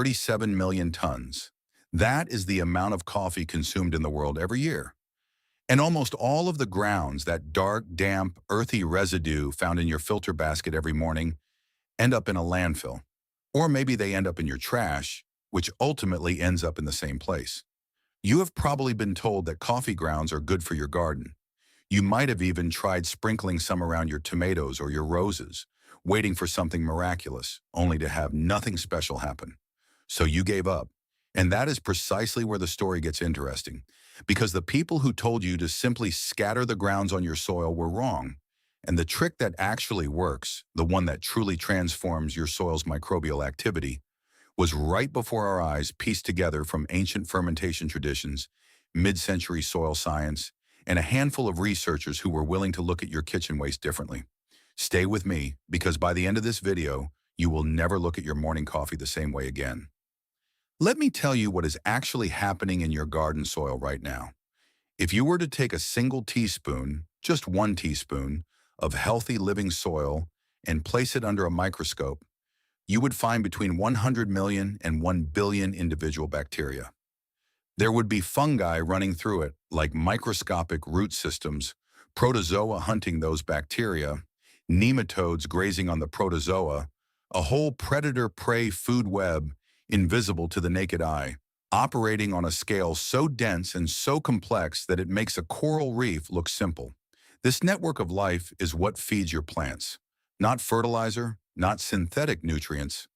37 million tons. That is the amount of coffee consumed in the world every year. And almost all of the grounds, that dark, damp, earthy residue found in your filter basket every morning, end up in a landfill. Or maybe they end up in your trash, which ultimately ends up in the same place. You have probably been told that coffee grounds are good for your garden. You might have even tried sprinkling some around your tomatoes or your roses, waiting for something miraculous, only to have nothing special happen. So you gave up. And that is precisely where the story gets interesting, because the people who told you to simply scatter the grounds on your soil were wrong. And the trick that actually works, the one that truly transforms your soil's microbial activity, was right before our eyes, pieced together from ancient fermentation traditions, mid-century soil science, and a handful of researchers who were willing to look at your kitchen waste differently. Stay with me, because by the end of this video, you will never look at your morning coffee the same way again. Let me tell you what is actually happening in your garden soil right now. If you were to take a single teaspoon, just one teaspoon, of healthy living soil and place it under a microscope, you would find between 100 million and 1 billion individual bacteria. There would be fungi running through it, like microscopic root systems, protozoa hunting those bacteria, nematodes grazing on the protozoa, a whole predator-prey food web invisible to the naked eye, operating on a scale so dense and so complex that it makes a coral reef look simple. This network of life is what feeds your plants. Not fertilizer, not synthetic nutrients.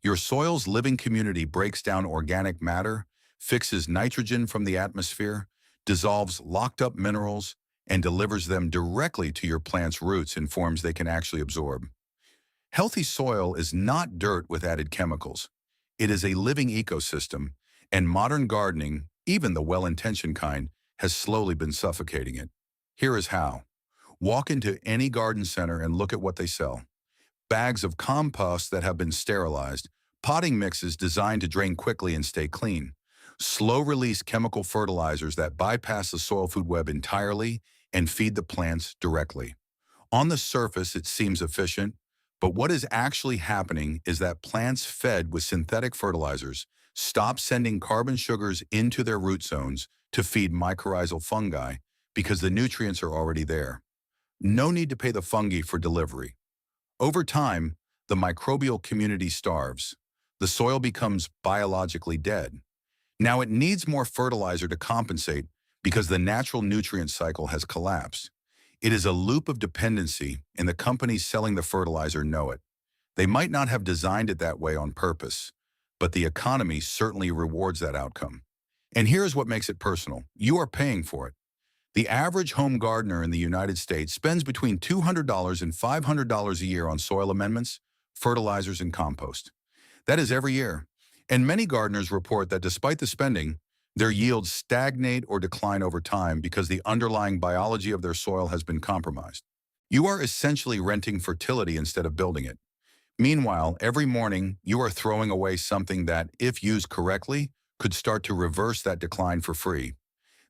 Your soil's living community breaks down organic matter, fixes nitrogen from the atmosphere, dissolves locked-up minerals, and delivers them directly to your plant's roots in forms they can actually absorb. Healthy soil is not dirt with added chemicals. It is a living ecosystem, and modern gardening, even the well-intentioned kind, has slowly been suffocating it. Here is how. Walk into any garden center and look at what they sell. Bags of compost that have been sterilized, potting mixes designed to drain quickly and stay clean, slow-release chemical fertilizers that bypass the soil food web entirely and feed the plants directly. On the surface, it seems efficient, but what is actually happening is that plants fed with synthetic fertilizers stop sending carbon sugars into their root zones to feed mycorrhizal fungi because the nutrients are already there. No need to pay the fungi for delivery. Over time, the microbial community starves. The soil becomes biologically dead. Now it needs more fertilizer to compensate because the natural nutrient cycle has collapsed. It is a loop of dependency, and the companies selling the fertilizer know it. They might not have designed it that way on purpose, but the economy certainly rewards that outcome. And here's what makes it personal. You are paying for it. The average home gardener in the United States spends between $200 and $500 a year on soil amendments, fertilizers, and compost. That is every year. And many gardeners report that despite the spending, their yields stagnate or decline over time because the underlying biology of their soil has been compromised. You are essentially renting fertility instead of building it. Meanwhile, every morning, you are throwing away something that, if used correctly, could start to reverse that decline for free.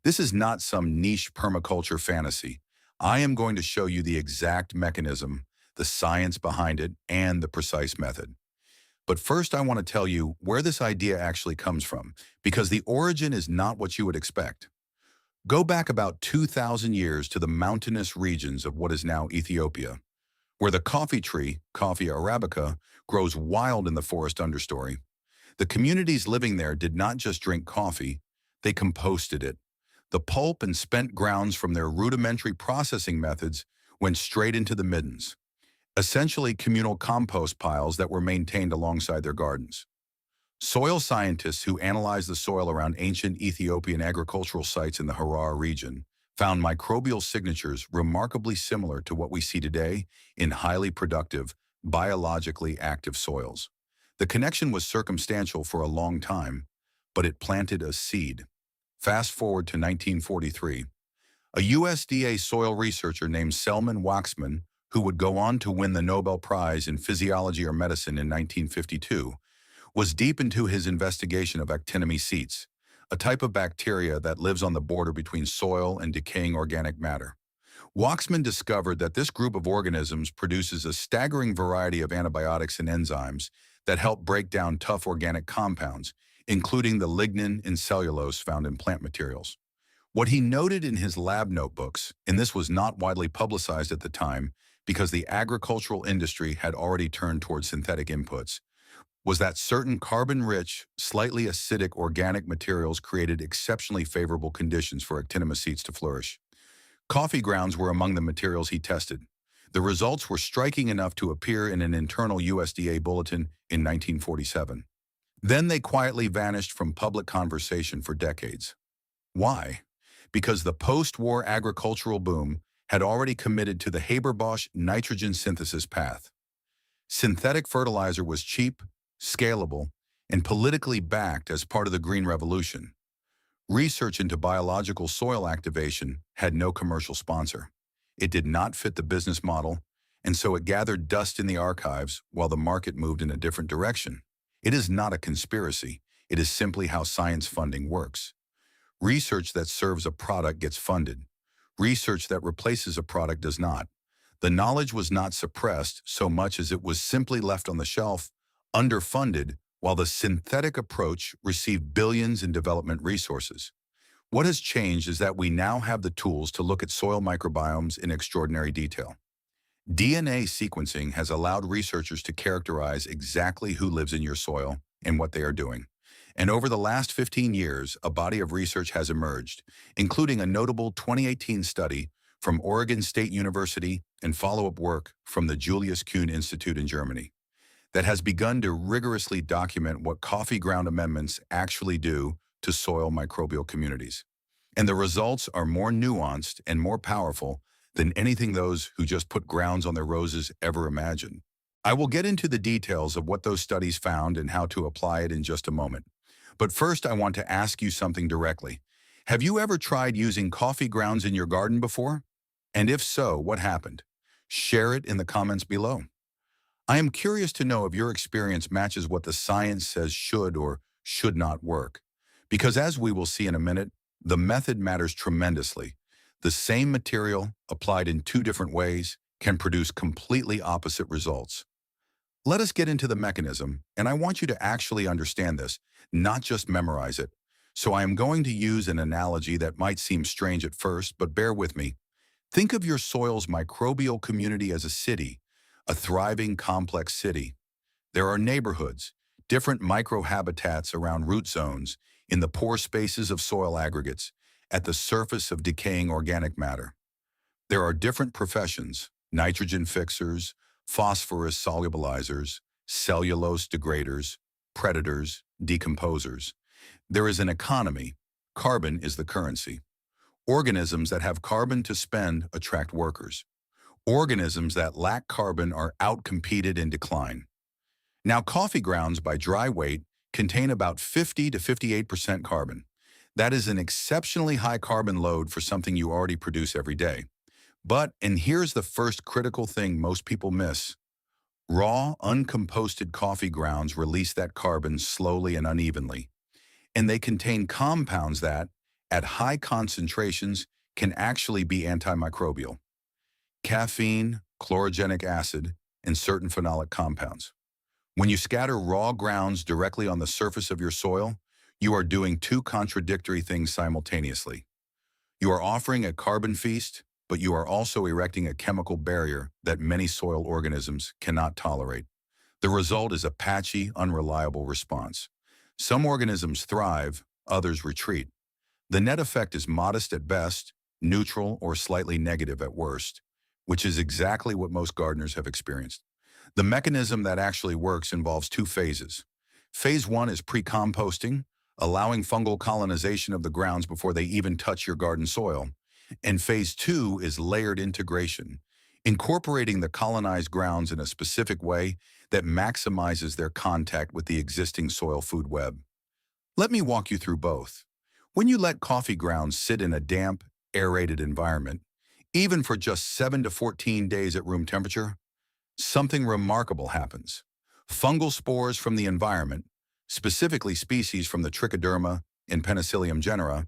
This is not some niche permaculture fantasy. I am going to show you the exact mechanism, the science behind it, and the precise method. But first, I want to tell you where this idea actually comes from, because the origin is not what you would expect. Go back about 2,000 years to the mountainous regions of what is now Ethiopia, where the coffee tree, Coffea arabica, grows wild in the forest understory. The communities living there did not just drink coffee, they composted it. The pulp and spent grounds from their rudimentary processing methods went straight into the middens, essentially communal compost piles that were maintained alongside their gardens. Soil scientists who analyzed the soil around ancient Ethiopian agricultural sites in the Harar region found microbial signatures remarkably similar to what we see today in highly productive, biologically active soils. The connection was circumstantial for a long time, but it planted a seed. Fast forward to 1943. A USDA soil researcher named Selman Waxman, who would go on to win the Nobel Prize in Physiology or Medicine in 1952, was deep into his investigation of actinomycetes, a type of bacteria that lives on the border between soil and decaying organic matter. Waxman discovered that this group of organisms produces a staggering variety of antibiotics and enzymes that help break down tough organic compounds, including the lignin and cellulose found in plant materials. What he noted in his lab notebooks, and this was not widely publicized at the time because the agricultural industry had already turned towards synthetic inputs, was that certain carbon-rich, slightly acidic organic materials created exceptionally favorable conditions for actinomycetes to flourish. Coffee grounds were among the materials he tested. The results were striking enough to appear in an internal USDA bulletin in 1947. Then they quietly vanished from public conversation for decades. Why? Because the post-war agricultural boom had already committed to the Haber-Bosch nitrogen synthesis path. Synthetic fertilizer was cheap, scalable, and politically backed as part of the Green Revolution. Research into biological soil activation had no commercial sponsor. It did not fit the business model, and so it gathered dust in the archives while the market moved in a different direction. It is not a conspiracy. It is simply how science funding works. Research that serves a product gets funded. Research that replaces a product does not. The knowledge was not suppressed so much as it was simply left on the shelf, underfunded, while the synthetic approach received billions in development resources. What has changed is that we now have the tools to look at soil microbiomes in extraordinary detail. DNA sequencing has allowed researchers to characterize exactly who lives in your soil and what they are doing. And over the last 15 years, a body of research has emerged, including a notable 2018 study from Oregon State University and follow-up work from the Julius Kuhn Institute in Germany, that has begun to rigorously document what coffee ground amendments actually do to soil microbial communities. And the results are more nuanced and more powerful than anything those who just put grounds on their roses ever imagined. I will get into the details of what those studies found and how to apply it in just a moment. But first, I want to ask you something directly. Have you ever tried using coffee grounds in your garden before? And if so, what happened? Share it in the comments below. I am curious to know if your experience matches what the science says should or should not work. Because as we will see in a minute, the method matters tremendously. The same material, applied in two different ways, can produce completely opposite results. Let us get into the mechanism, and I want you to actually understand this, not just memorize it. So I am going to use an analogy that might seem strange at first, but bear with me. Think of your soil's microbial community as a city, a thriving, complex city. There are neighborhoods, different microhabitats around root zones, in the pore spaces of soil aggregates, at the surface of decaying organic matter. There are different professions, nitrogen fixers, phosphorus solubilizers, cellulose degraders, predators, decomposers. There is an economy. Carbon is the currency. Organisms that have carbon to spend attract workers. Organisms that lack carbon are outcompeted and decline. Now, coffee grounds by dry weight contain about 50 to 58% carbon. That is an exceptionally high carbon load for something you already produce every day. But, and here's the first critical thing most people miss, raw, uncomposted coffee grounds release that carbon slowly and unevenly. And they contain compounds that, at high concentrations, can actually be antimicrobial. Caffeine, chlorogenic acid, and certain phenolic compounds. When you scatter raw grounds directly on the surface of your soil, you are doing two contradictory things simultaneously. You are offering a carbon feast, but you are also erecting a chemical barrier that many soil organisms cannot tolerate. The result is a patchy, unreliable response. Some organisms thrive, others retreat. The net effect is modest at best, neutral or slightly negative at worst, which is exactly what most gardeners have experienced. The mechanism that actually works involves two phases. Phase 1 is pre-composting, allowing fungal colonization of the grounds before they even touch your garden soil. And phase 2 is layered integration, incorporating the colonized grounds in a specific way that maximizes their contact with the existing soil food web. Let me walk you through both. When you let coffee grounds sit in a damp, aerated environment, even for just 7 to 14 days at room temperature, something remarkable happens. Fungal spores from the environment, specifically species from the Trichoderma and Penicillium genera,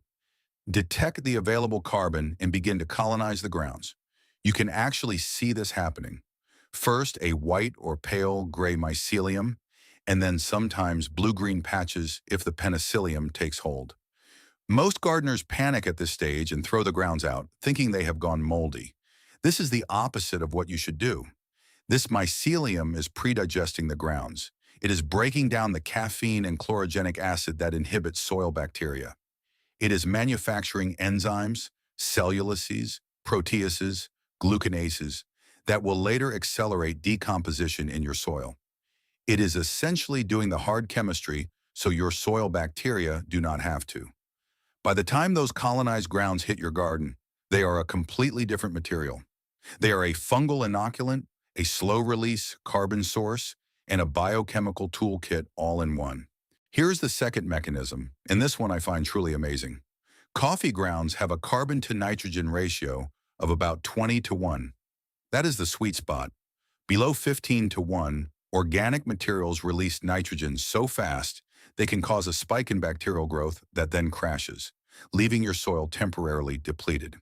detect the available carbon and begin to colonize the grounds. You can actually see this happening. First, a white or pale gray mycelium, and then sometimes blue-green patches if the penicillium takes hold. Most gardeners panic at this stage and throw the grounds out, thinking they have gone moldy. This is the opposite of what you should do. This mycelium is predigesting the grounds. It is breaking down the caffeine and chlorogenic acid that inhibits soil bacteria. It is manufacturing enzymes, cellulases, proteases, glucanases that will later accelerate decomposition in your soil. It is essentially doing the hard chemistry so your soil bacteria do not have to. By the time those colonized grounds hit your garden, they are a completely different material. They are a fungal inoculant, a slow-release carbon source, and a biochemical toolkit all in one. Here's the second mechanism, and this one I find truly amazing. Coffee grounds have a carbon-to-nitrogen ratio of about 20 to 1. That is the sweet spot. Below 15 to 1, organic materials release nitrogen so fast they can cause a spike in bacterial growth that then crashes, leaving your soil temporarily depleted.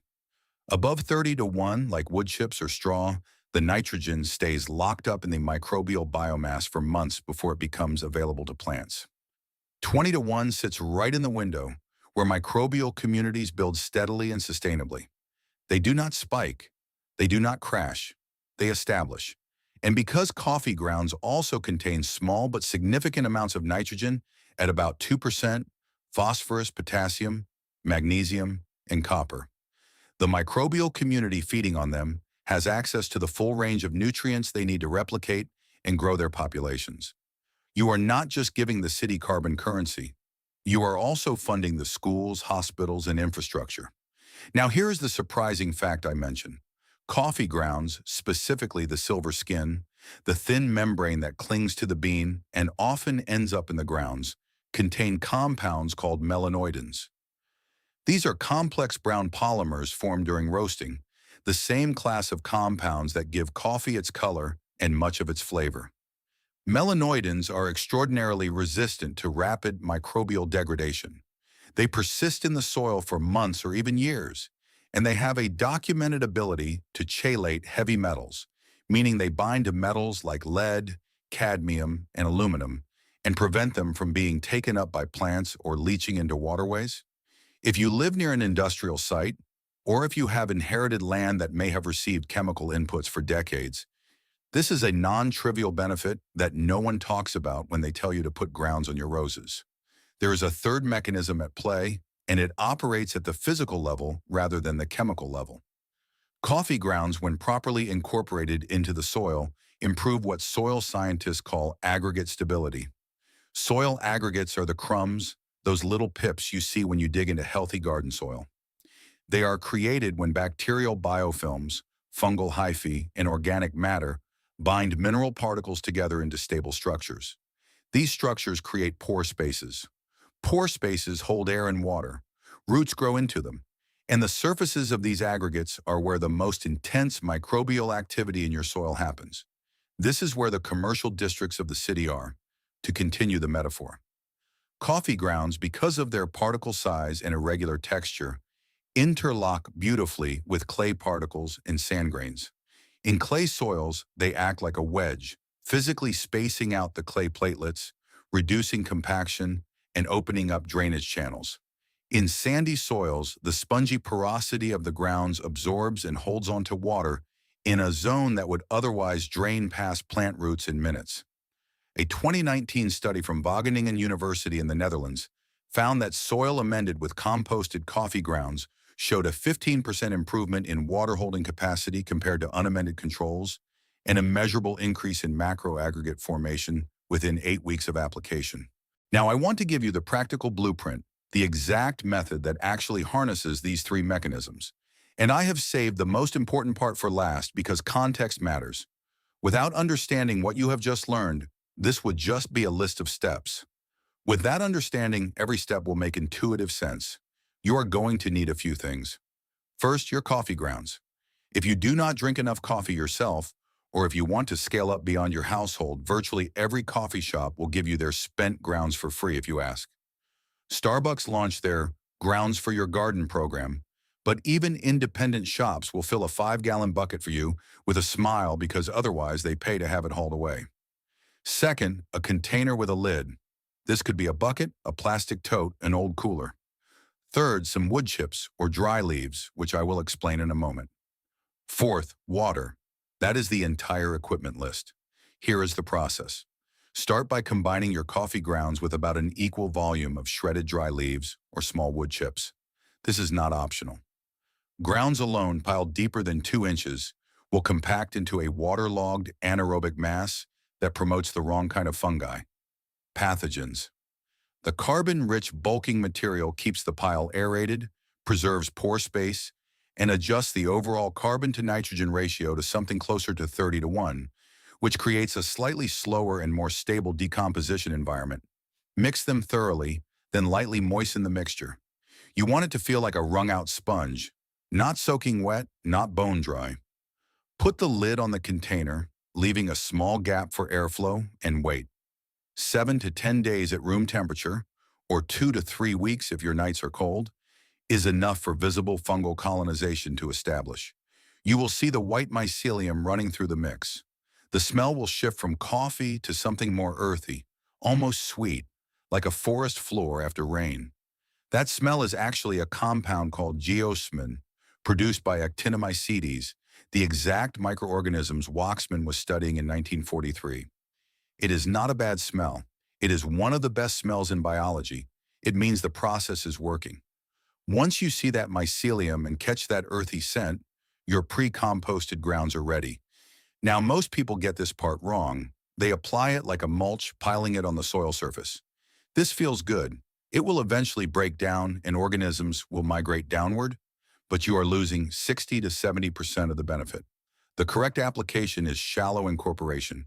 Above 30 to 1, like wood chips or straw, the nitrogen stays locked up in the microbial biomass for months before it becomes available to plants. 20 to 1 sits right in the window, where microbial communities build steadily and sustainably. They do not spike, they do not crash, they establish. And because coffee grounds also contain small but significant amounts of nitrogen at about 2%, phosphorus, potassium, magnesium, and copper, the microbial community feeding on them has access to the full range of nutrients they need to replicate and grow their populations. You are not just giving the city carbon currency, you are also funding the schools, hospitals, and infrastructure. Now here's the surprising fact I mentioned. Coffee grounds, specifically the silver skin, the thin membrane that clings to the bean and often ends up in the grounds, contain compounds called melanoidins. These are complex brown polymers formed during roasting, the same class of compounds that give coffee its color and much of its flavor. Melanoidins are extraordinarily resistant to rapid microbial degradation. They persist in the soil for months or even years, and they have a documented ability to chelate heavy metals, meaning they bind to metals like lead, cadmium, and aluminum, and prevent them from being taken up by plants or leaching into waterways. If you live near an industrial site, or if you have inherited land that may have received chemical inputs for decades, this is a non-trivial benefit that no one talks about when they tell you to put grounds on your roses. There is a third mechanism at play, and it operates at the physical level rather than the chemical level. Coffee grounds, when properly incorporated into the soil, improve what soil scientists call aggregate stability. Soil aggregates are the crumbs, those little pips you see when you dig into healthy garden soil. They are created when bacterial biofilms, fungal hyphae, and organic matter bind mineral particles together into stable structures. These structures create pore spaces. Pore spaces hold air and water. Roots grow into them. And the surfaces of these aggregates are where the most intense microbial activity in your soil happens. This is where the commercial districts of the city are, to continue the metaphor. Coffee grounds, because of their particle size and irregular texture, interlock beautifully with clay particles and sand grains. In clay soils, they act like a wedge, physically spacing out the clay platelets, reducing compaction, and opening up drainage channels. In sandy soils, the spongy porosity of the grounds absorbs and holds onto water in a zone that would otherwise drain past plant roots in minutes. A 2019 study from Wageningen University in the Netherlands found that soil amended with composted coffee grounds showed a 15% improvement in water holding capacity compared to unamended controls, and a measurable increase in macro aggregate formation within 8 weeks of application. Now, I want to give you the practical blueprint, the exact method that actually harnesses these three mechanisms. And I have saved the most important part for last because context matters. Without understanding what you have just learned, this would just be a list of steps. With that understanding, every step will make intuitive sense. You are going to need a few things. First, your coffee grounds. If you do not drink enough coffee yourself, or if you want to scale up beyond your household, virtually every coffee shop will give you their spent grounds for free if you ask. Starbucks launched their Grounds for Your Garden program, but even independent shops will fill a 5-gallon bucket for you with a smile because otherwise they pay to have it hauled away. Second, a container with a lid. This could be a bucket, a plastic tote, an old cooler. Third, some wood chips or dry leaves, which I will explain in a moment. Fourth, water. That is the entire equipment list. Here is the process. Start by combining your coffee grounds with about an equal volume of shredded dry leaves or small wood chips. This is not optional. Grounds alone, piled deeper than 2 inches, will compact into a waterlogged anaerobic mass that promotes the wrong kind of fungi, pathogens. The carbon-rich bulking material keeps the pile aerated, preserves pore space, and adjusts the overall carbon-to-nitrogen ratio to something closer to 30:1, which creates a slightly slower and more stable decomposition environment. Mix them thoroughly, then lightly moisten the mixture. You want it to feel like a wrung-out sponge, not soaking wet, not bone dry. Put the lid on the container, leaving a small gap for airflow, and wait. 7 to 10 days at room temperature, or 2 to 3 weeks if your nights are cold, is enough for visible fungal colonization to establish. You will see the white mycelium running through the mix. The smell will shift from coffee to something more earthy, almost sweet, like a forest floor after rain. That smell is actually a compound called geosmin, produced by actinomycetes, the exact microorganisms Waxman was studying in 1943. It is not a bad smell. It is one of the best smells in biology. It means the process is working. Once you see that mycelium and catch that earthy scent, your pre-composted grounds are ready. Now, most people get this part wrong. They apply it like a mulch, piling it on the soil surface. This feels good. It will eventually break down and organisms will migrate downward, but you are losing 60 to 70% of the benefit. The correct application is shallow incorporation.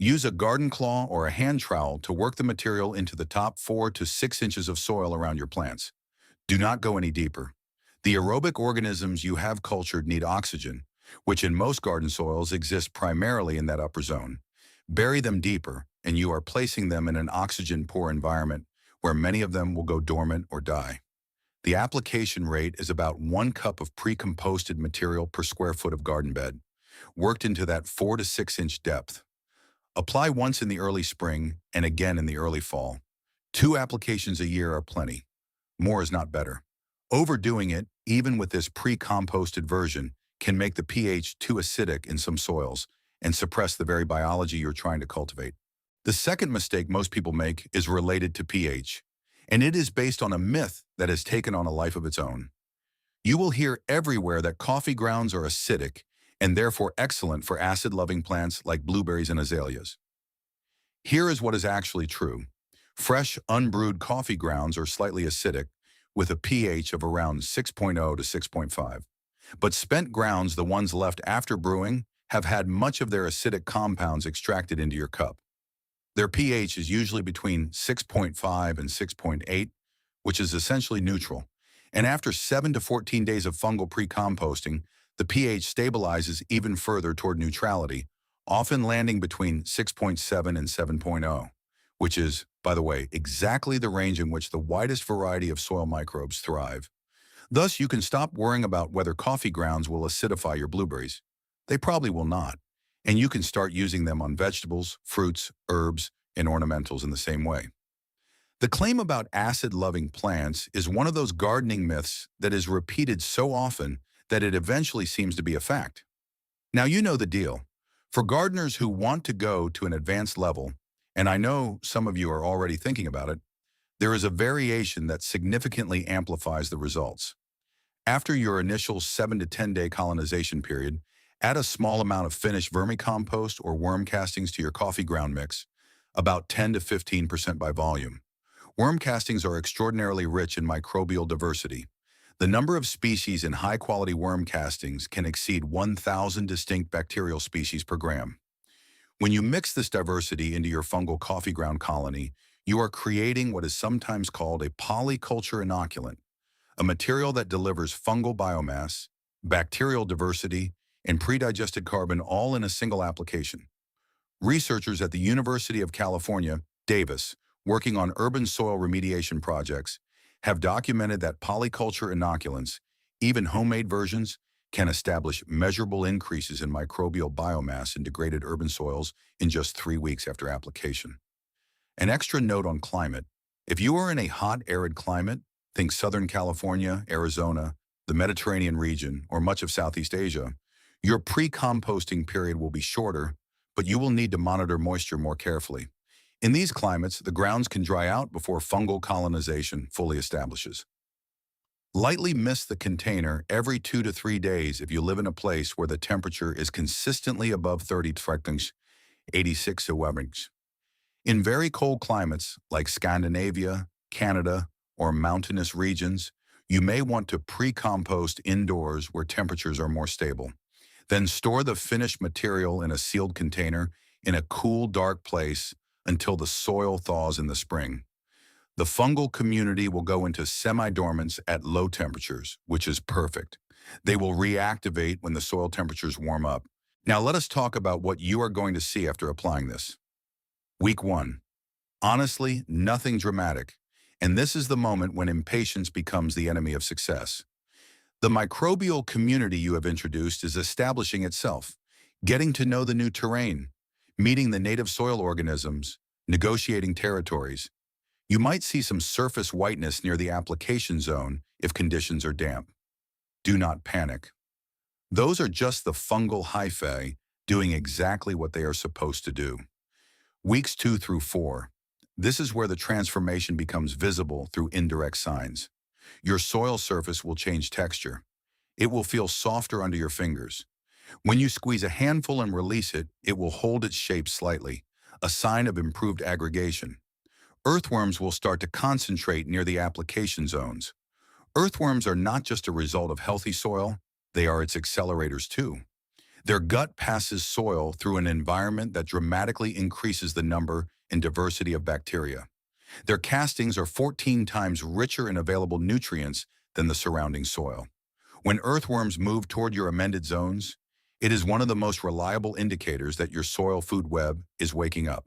Use a garden claw or a hand trowel to work the material into the top 4 to 6 inches of soil around your plants. Do not go any deeper. The aerobic organisms you have cultured need oxygen, which in most garden soils exists primarily in that upper zone. Bury them deeper, and you are placing them in an oxygen-poor environment where many of them will go dormant or die. The application rate is about 1 cup of pre-composted material per square foot of garden bed, worked into that 4 to 6 inch depth. Apply once in the early spring and again in the early fall. 2 applications a year are plenty. More is not better. Overdoing it, even with this pre-composted version, can make the pH too acidic in some soils and suppress the very biology you're trying to cultivate. The second mistake most people make is related to pH, and it is based on a myth that has taken on a life of its own. You will hear everywhere that coffee grounds are acidic and therefore excellent for acid-loving plants like blueberries and azaleas. Here is what is actually true. Fresh, unbrewed coffee grounds are slightly acidic, with a pH of around 6.0 to 6.5. But spent grounds, the ones left after brewing, have had much of their acidic compounds extracted into your cup. Their pH is usually between 6.5 and 6.8, which is essentially neutral. And after 7 to 14 days of fungal pre-composting, the pH stabilizes even further toward neutrality, often landing between 6.7 and 7.0, which is, by the way, exactly the range in which the widest variety of soil microbes thrive. Thus, you can stop worrying about whether coffee grounds will acidify your blueberries. They probably will not, and you can start using them on vegetables, fruits, herbs, and ornamentals in the same way. The claim about acid-loving plants is one of those gardening myths that is repeated so often that it eventually seems to be a fact. Now you know the deal. For gardeners who want to go to an advanced level, and I know some of you are already thinking about it, there is a variation that significantly amplifies the results. After your initial 7 to 10 day colonization period, add a small amount of finished vermicompost or worm castings to your coffee ground mix, about 10 to 15% by volume. Worm castings are extraordinarily rich in microbial diversity. The number of species in high-quality worm castings can exceed 1,000 distinct bacterial species per gram. When you mix this diversity into your fungal coffee ground colony, you are creating what is sometimes called a polyculture inoculant, a material that delivers fungal biomass, bacterial diversity, and pre-digested carbon all in a single application. Researchers at the University of California, Davis, working on urban soil remediation projects, have documented that polyculture inoculants, even homemade versions, can establish measurable increases in microbial biomass in degraded urban soils in just 3 weeks after application. An extra note on climate. If you are in a hot, arid climate, think Southern California, Arizona, the Mediterranean region, or much of Southeast Asia, your pre-composting period will be shorter, but you will need to monitor moisture more carefully. In these climates, the grounds can dry out before fungal colonization fully establishes. Lightly mist the container every 2 to 3 days if you live in a place where the temperature is consistently above 30 degrees 86 degrees. In very cold climates like Scandinavia, Canada, or mountainous regions, you may want to pre-compost indoors where temperatures are more stable. Then store the finished material in a sealed container in a cool, dark place until the soil thaws in the spring. The fungal community will go into semi-dormance at low temperatures, which is perfect. They will reactivate when the soil temperatures warm up. Now let us talk about what you are going to see after applying this. Week 1. Honestly, nothing dramatic. And this is the moment when impatience becomes the enemy of success. The microbial community you have introduced is establishing itself, getting to know the new terrain, meeting the native soil organisms, negotiating territories. You might see some surface whiteness near the application zone if conditions are damp. Do not panic. Those are just the fungal hyphae doing exactly what they are supposed to do. Weeks 2 through 4. This is where the transformation becomes visible through indirect signs. Your soil surface will change texture. It will feel softer under your fingers. When you squeeze a handful and release it, it will hold its shape slightly, a sign of improved aggregation. Earthworms will start to concentrate near the application zones. Earthworms are not just a result of healthy soil, they are its accelerators too. Their gut passes soil through an environment that dramatically increases the number and diversity of bacteria. Their castings are 14 times richer in available nutrients than the surrounding soil. When earthworms move toward your amended zones, it is one of the most reliable indicators that your soil food web is waking up.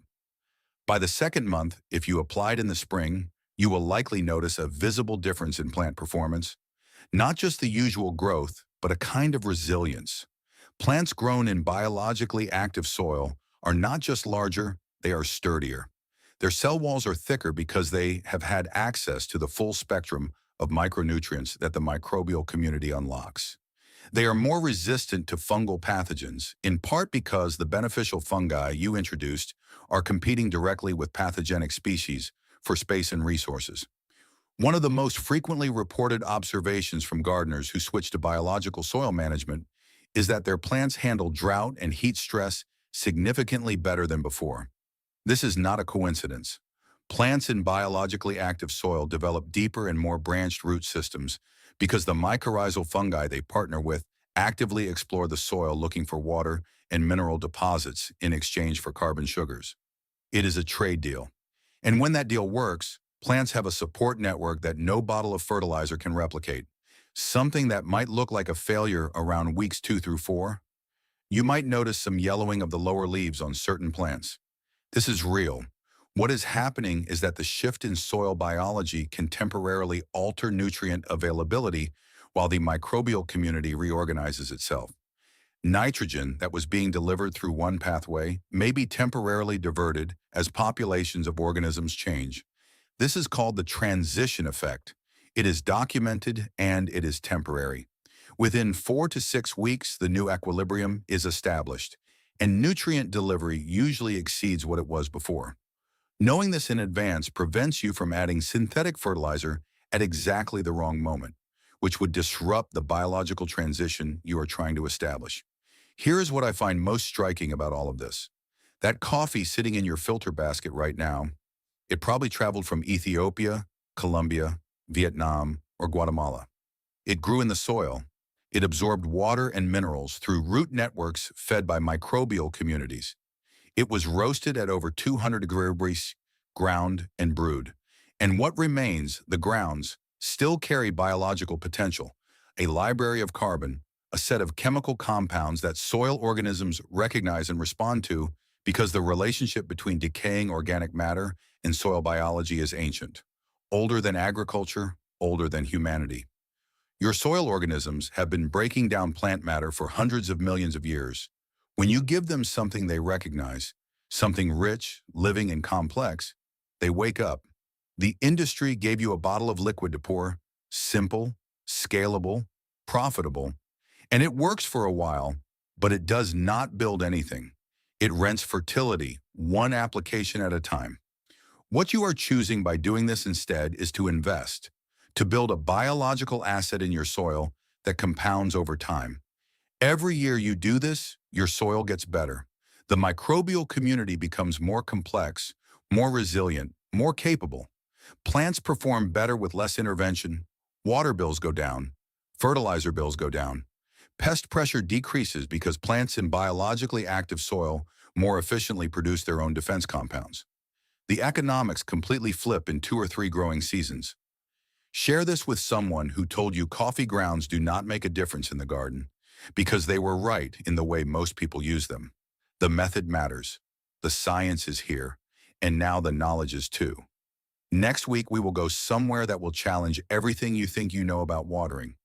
By the second month, if you applied in the spring, you will likely notice a visible difference in plant performance. Not just the usual growth, but a kind of resilience. Plants grown in biologically active soil are not just larger, they are sturdier. Their cell walls are thicker because they have had access to the full spectrum of micronutrients that the microbial community unlocks. They are more resistant to fungal pathogens, in part because the beneficial fungi you introduced are competing directly with pathogenic species for space and resources. One of the most frequently reported observations from gardeners who switch to biological soil management is that their plants handle drought and heat stress significantly better than before. This is not a coincidence. Plants in biologically active soil develop deeper and more branched root systems because the mycorrhizal fungi they partner with actively explore the soil looking for water and mineral deposits in exchange for carbon sugars. It is a trade deal. And when that deal works, plants have a support network that no bottle of fertilizer can replicate. Something that might look like a failure around weeks 2 through 4. You might notice some yellowing of the lower leaves on certain plants. This is real. What is happening is that the shift in soil biology can temporarily alter nutrient availability while the microbial community reorganizes itself. Nitrogen that was being delivered through one pathway may be temporarily diverted as populations of organisms change. This is called the transition effect. It is documented and it is temporary. Within 4 to 6 weeks, the new equilibrium is established, and nutrient delivery usually exceeds what it was before. Knowing this in advance prevents you from adding synthetic fertilizer at exactly the wrong moment, which would disrupt the biological transition you are trying to establish. Here is what I find most striking about all of this. That coffee sitting in your filter basket right now, it probably traveled from Ethiopia, Colombia, Vietnam, or Guatemala. It grew in the soil. It absorbed water and minerals through root networks fed by microbial communities. It was roasted at over 200 degrees, ground and brewed. And what remains, the grounds, still carry biological potential, a library of carbon, a set of chemical compounds that soil organisms recognize and respond to because the relationship between decaying organic matter and soil biology is ancient, older than agriculture, older than humanity. Your soil organisms have been breaking down plant matter for hundreds of millions of years. When you give them something they recognize, something rich, living, and complex, they wake up. The industry gave you a bottle of liquid to pour, simple, scalable, profitable, and it works for a while, but it does not build anything. It rents fertility, one application at a time. What you are choosing by doing this instead is to invest, to build a biological asset in your soil that compounds over time. Every year you do this, your soil gets better. The microbial community becomes more complex, more resilient, more capable. Plants perform better with less intervention. Water bills go down. Fertilizer bills go down. Pest pressure decreases because plants in biologically active soil more efficiently produce their own defense compounds. The economics completely flip in 2 or 3 growing seasons. Share this with someone who told you coffee grounds do not make a difference in the garden, because they were right in the way most people use them. The method matters. The science is here, and now the knowledge is too. Next week, we will go somewhere that will challenge everything you think you know about watering.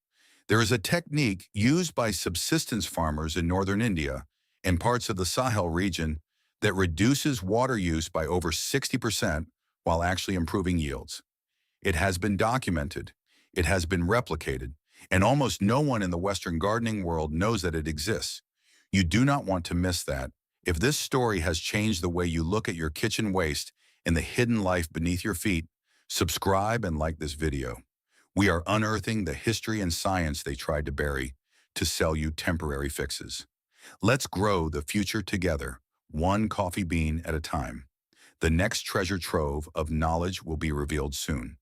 There is a technique used by subsistence farmers in northern India and parts of the Sahel region that reduces water use by over 60% while actually improving yields. It has been documented, it has been replicated, and almost no one in the Western gardening world knows that it exists. You do not want to miss that. If this story has changed the way you look at your kitchen waste and the hidden life beneath your feet, subscribe and like this video. We are unearthing the history and science they tried to bury to sell you temporary fixes. Let's grow the future together, one coffee bean at a time. The next treasure trove of knowledge will be revealed soon.